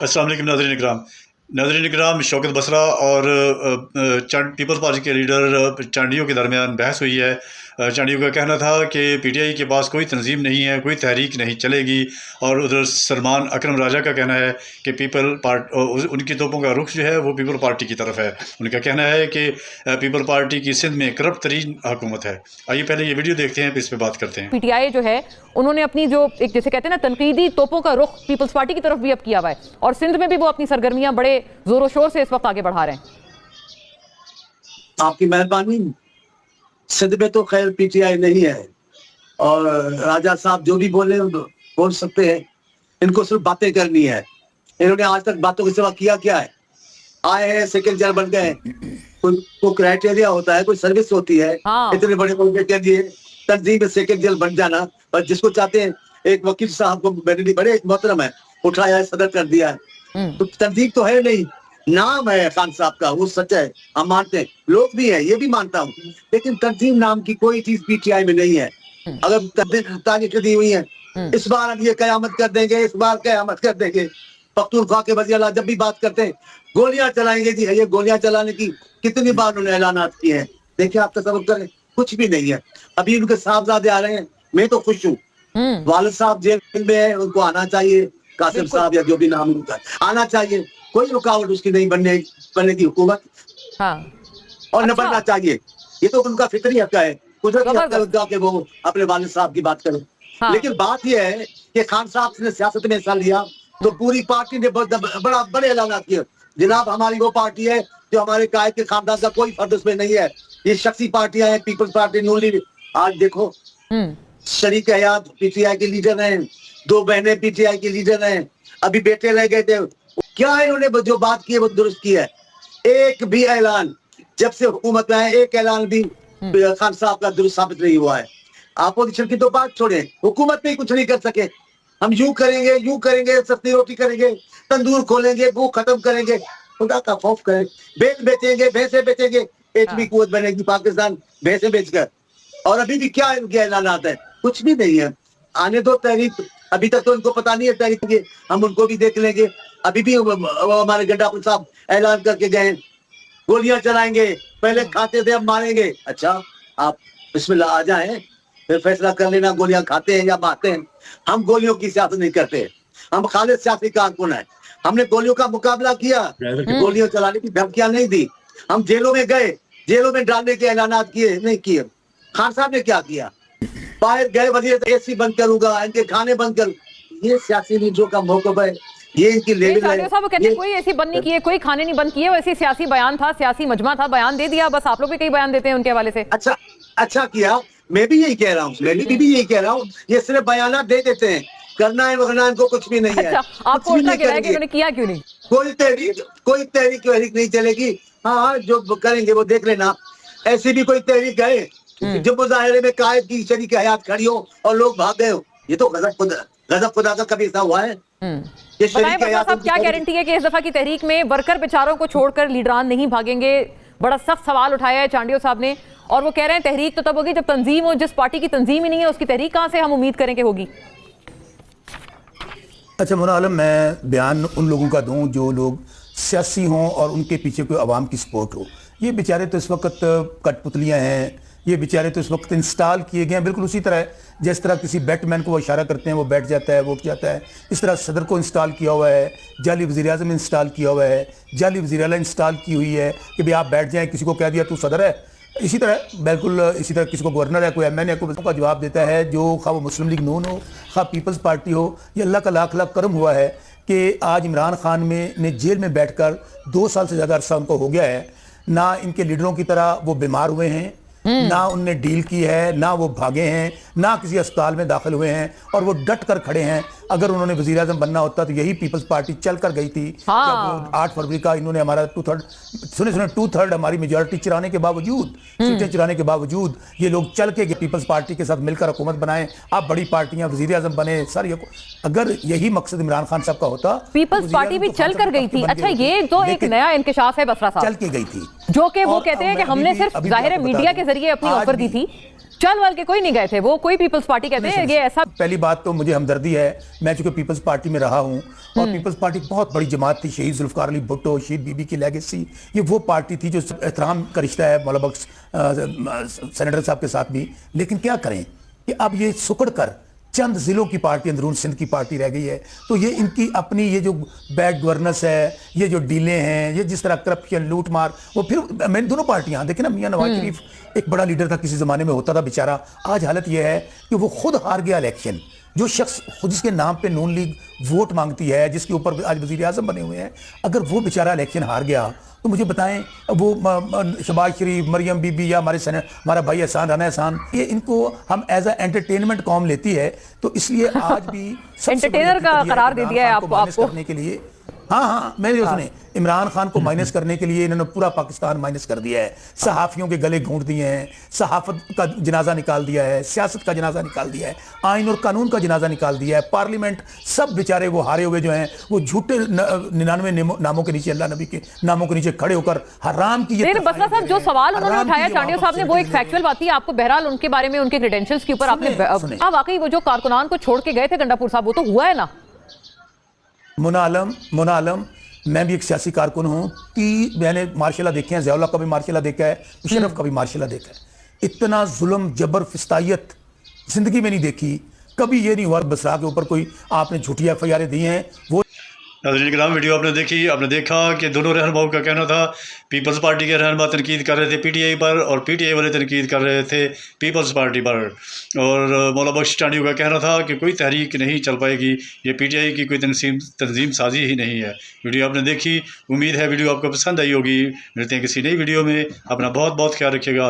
अस्सलाम वालेकुम नाज़रीन इकराम। नाज़रीन इकराम, शौकत बसरा और पीपल्स पार्टी के लीडर चांडियों के दरमियान बहस हुई है। चांडियों का कहना था कि पीटीआई के पास कोई तंजीम नहीं है, कोई तहरीक नहीं चलेगी, और उधर सलमान अकरम राजा का कहना है कि उनकी तोपों का रुख जो है वो पीपल पार्टी की तरफ है। उनका कहना है कि पीपल पार्टी की सिंध में करप्ट तरीन हुकूमत है। आइए पहले ये वीडियो देखते हैं, फिर इस पर बात करते हैं। पीटीआई जो है उन्होंने अपनी जो एक जैसे कहते हैं ना तनकीदी तोपों का रुख पीपल्स पार्टी की तरफ भी अब किया हुआ है, और सिंध में भी वो अपनी सरगर्मियां बड़े जोरों शोर से इस वक्त आगे बढ़ा रहे हैं। आपकी मेहरबानी। सिंध में तो खैर पीटीआई नहीं है, और राजा साहब जो भी बोल सकते हैं। इनको सिर्फ बातें करनी है। इन्होंने आज तक बातों के सिवा किया क्या है? आए हैं, सेक्रेटरी बन गए। कोई क्राइटेरिया होता है, कोई सर्विस होती है। हाँ। इतने बड़े मुल्क के लिए तंजीम में सेक्रेटरी बन जाना, पर जिसको चाहते हैं, एक वकील साहब को मैंने भी बड़े मोहतरम है, उठाया है, सदर कर दिया है। तो तंजीम तो है नहीं, नाम है खान साहब का, वो सच है, हम मानते हैं, लोग भी है, ये भी मानता हूँ। लेकिन तंजीम नाम की कोई चीज पीटीआई में नहीं है। अगर तारीख दी हुई है, इस बार हम ये कयामत कर देंगे, इस बार कयामत कर देंगे। पख्तूनख्वा के वज़ीर आला जब भी बात करते हैं, गोलियां चलाएंगे जी। ये गोलियां चलाने की कितनी बार उन्होंने ऐलानात किए हैं। देखिए, आप तसव्वुर करें, कुछ भी नहीं है। अभी उनके साहबजादे आ रहे हैं, मैं तो खुश हूँ। वालिद साहब जेल में है, उनको आना चाहिए। कासिम साहब या जो भी नाम उनका आना चाहिए। कोई रुकावट उसकी नहीं बनने की हुकूमत। हाँ। और न बनना चाहिए। ये तो उनका फितरी हक है, कुदरती हक है कि वो अपने वालिद साहब की बात करें। हाँ। लेकिन बात यह है कि खान साहब ने सियासत में हिस्सा लिया तो पूरी पार्टी ने बड़े ऐलान किए। जनाब, हमारी वो पार्टी है जो हमारे कायद के खानदान का कोई फर्द उसमें नहीं है। ये शख्सी पार्टियां हैं, पीपल्स पार्टी, नून लीग। आज देखो, शरीक हयात पीटीआई के लीडर हैं, 2 बहनें पीटीआई के लीडर हैं, अभी बेटे रह गए थे। क्या इन्होंने जो बात की है वो दुरुस्त की है? एक भी ऐलान जब से हुकूमत में है, एक ऐलान भी खान साहब का दुरुस्त साबित नहीं हुआ है। अपोजिशन की तो बात छोड़े, हुकूमत में ही कुछ नहीं कर सके। हम यूं करेंगे, सस्ती रोटी करेंगे, तंदूर खोलेंगे, भूख खत्म करेंगे। खुदा का खौफ करें। बेल बेचेंगे, भैंसे बेचेंगे, एटमी कुव्वत बनेगी पाकिस्तान भैंसे बेचकर। और अभी भी क्या इनके ऐलान आता है? कुछ भी नहीं है। आने दो तहरीक, अभी तक तो इनको पता नहीं है तहरीक के, हम उनको भी देख लेंगे। अभी भी हमारे गड्ढापुर साहब ऐलान करके गए, गोलियां चलाएंगे, पहले खाते थे अब मारेंगे। अच्छा, आप बिस्मिल्लाह आ जाएं, फिर फैसला कर लेना गोलियां खाते हैं या मारते हैं। हम गोलियों की सियासत नहीं करते, हम खालिद सियासी कारकुन है। हमने गोलियों का मुकाबला किया, गोलियां चलाने की धमकियां नहीं दी। हम जेलों में गए, जेलों में डालने के ऐलानात किए नहीं किए। खान साहब ने क्या किया? बाहर गए, वजीर एसी बंद करूंगा, इनके खाने बंद करूँ। ये सियासी लीडरों का मौक़िफ़ है, ये इनकी लेवल है। साहब कहते हैं कोई ऐसी बंद नहीं की है, कोई खाने नहीं बंद किए, वैसे सियासी बयान था, सियासी मजमा था, बयान दे दिया। बस आप लोग भी कई बयान देते हैं उनके हवाले से। अच्छा किया, मैं भी यही कह रहा हूँ, यही कह रहा हूँ। ये सिर्फ बयान दे देते हैं, करना है वरना इनको कुछ भी नहीं है। आपको उल्टा गिरा है कि उन्होंने किया क्यों नहीं? कोई तहरीक नहीं चलेगी। हाँ, जो करेंगे वो देख लेना। ऐसी भी कोई तहरीक है जब मुजाहिरे में कायद की शरीक हयात खड़ी हो और लोग भाग गए हो? ये तो गजब खुदा का कभी ऐसा हुआ है? ये शरीक हयात साहब, क्या गारंटी है कि इस दफा की तहरीक में वर्कर बेचारों को छोड़कर लीडरान नहीं भागेंगे? बड़ा सख्त सवाल उठाया है चांडियो साहब ने, और वो कह रहे हैं तहरीक तो तब होगी जब तंजीम हो। जिस पार्टी की तंजीम ही नहीं है, उसकी तहरीक कहां से हम उम्मीद करें कि होगी? अच्छा मौलाना आलम, मैं बयान उन लोगों का दूं जो लोग सियासी हों और उनके पीछे कोई आवाम की सपोर्ट हो। ये बेचारे तो इस वक्त कठपुतलियाँ हैं, ये बेचारे तो इस वक्त इंस्टॉल किए गए हैं। बिल्कुल उसी तरह जिस तरह किसी बैटमैन को वो इशारा करते हैं, वो बैठ जाता है, वो उठ जाता है। इस तरह सदर को इंस्टॉल किया हुआ है, जाली वज़ीर आज़म इंस्टॉल किया हुआ है, जाली वज़ीर आला इंस्टॉल की हुई है कि भाई आप बैठ जाएँ। किसी को कह दिया तू सदर है, इसी तरह बिल्कुल इसी तरह किसी को गवर्नर है, कोई एमएनए को का जवाब देता है। जो खा वो मुस्लिम लीग नून हो, खा पीपल्स पार्टी हो, ये अल्लाह का लाख लाख करम हुआ है कि आज इमरान खान ने जेल में बैठकर 2 साल से ज़्यादा अरसा उनको हो गया है। ना इनके लीडरों की तरह वो बीमार हुए हैं, ना उनने डील की है, ना वो भागे हैं, ना किसी अस्पताल में दाखिल हुए हैं, और वो डट कर खड़े हैं। अगर उन्होंने वज़ीर आज़म बनना होता तो यही पीपल्स पार्टी चल कर गई थी। हाँ। जब वो 8 फरवरी का इन्होंने हमारा 2/3 हमारी मेजॉरिटी चुराने के बावजूद, सीटें चुराने के बावजूद ये लोग चल के पीपल्स पार्टी के साथ मिलकर हुकूमत बनाएं। आप बड़ी पार्टियां, वज़ीर आज़म बने सारी। अगर यही मकसद इमरान खान साहब का होता, पीपल्स पार्टी भी चल कर गई थी। अच्छा, ये तो एक नया इंकशाफ है बसरा साहब, चल के गई थी, जो कि वो कहते हैं कि हमने सिर्फ जाहिर मीडिया के जरिए अपनी ऑफर दी थी। चल वाल के कोई नहीं गए थे, वो कोई पीपल्स पार्टी कहते हैं ये ऐसा। पहली बात तो मुझे हमदर्दी है, मैं चूंकि पीपल्स पार्टी में रहा हूं और पीपल्स पार्टी बहुत बड़ी जमात थी, शहीद जुल्फकार अली भुट्टो, शहीद बीबी की लेगेसी, ये वो पार्टी थी जो एहतराम का रिश्ता है मौलाना बख्श सेनेटर साहब के साथ भी। लेकिन क्या करें कि अब ये सुकड़ कर चंद जिलों की पार्टी अंदरून सिंध की पार्टी रह गई है, तो ये इनकी अपनी ये जो बैड गवर्नेंस है, ये जो डीलें हैं, ये जिस तरह करप्शन लूट मार, वो फिर मैंने दोनों पार्टियां देखे ना, मियां नवाज शरीफ एक बड़ा लीडर था, किसी जमाने में होता था बेचारा, आज हालत यह है कि वो खुद हार गया इलेक्शन। जो शख्स खुद जिसके नाम पे नून लीग वोट मांगती है, जिसके ऊपर आज वजीर आजम बने हुए हैं, अगर वो बेचारा इलेक्शन हार गया तो मुझे बताएं वो शहबाज शरीफ, मरियम बीबी या हमारा भाई एहसान राना एहसान, ये इनको हम एज अ एंटरटेनमेंट कॉम लेती है, तो इसलिए आज भी एंटरटेनर का करार दे दिया है आपको करने के लिए। हाँ, मेरे उसने इमरान खान को माइनस करने के लिए इन्होंने पूरा पाकिस्तान माइनस कर दिया है, सहाफ़ियों के गले घूंट दिए हैं, सहाफत का जनाजा निकाल दिया है, सियासत का जनाजा निकाल दिया है, आइन और कानून का जनाजा निकाल दिया है, पार्लियामेंट सब बेचारे वो हारे हुए जो हैं वो झूठे 99 नामों के नीचे, अल्लाह नबी के नामों के नीचे खड़े होकर हराम की। बसरा साहब जो सवाल उन्होंने उठाया चांडियो साहब ने, वो एक फैक्चुअल बात थी, आपको बहरहाल उनके बारे में उनके क्रेडेंशियल्स के ऊपर आपने वाकई वो जो कारकुनान को छोड़ के गए थे गंडापुर साहब, वो तो हुआ है ना। मुना आलम, मैं भी एक सियासी कारकुन हूं कि मैंने मार्शल देखे हैं, ज़ियाउल्लाह का भी मार्शल देखा है, मुशर्रफ का भी मार्शल देखा है। इतना जुल्म जबर फिस्तायत जिंदगी में नहीं देखी। कभी ये नहीं हुआ बसरा के ऊपर कोई आपने झूठी FIR दी हैं। वो नाज़रीन किराम, वीडियो आपने देखी, आपने देखा कि दोनों रहनुमाओं का कहना था, पीपल्स पार्टी के रहनुमा तनकीद कर रहे थे PTI पर और PTI वाले तनकीद कर रहे थे पीपल्स पार्टी पर। और मौलाना बख्श चांडियों का कहना था कि कोई तहरीक नहीं चल पाएगी, ये PTI की कोई तंजीम साजी ही नहीं है। वीडियो आपने देखी, उम्मीद है वीडियो आपको पसंद आई होगी। मिलते हैं किसी नई वीडियो में, अपना बहुत बहुत ख्याल रखिएगा।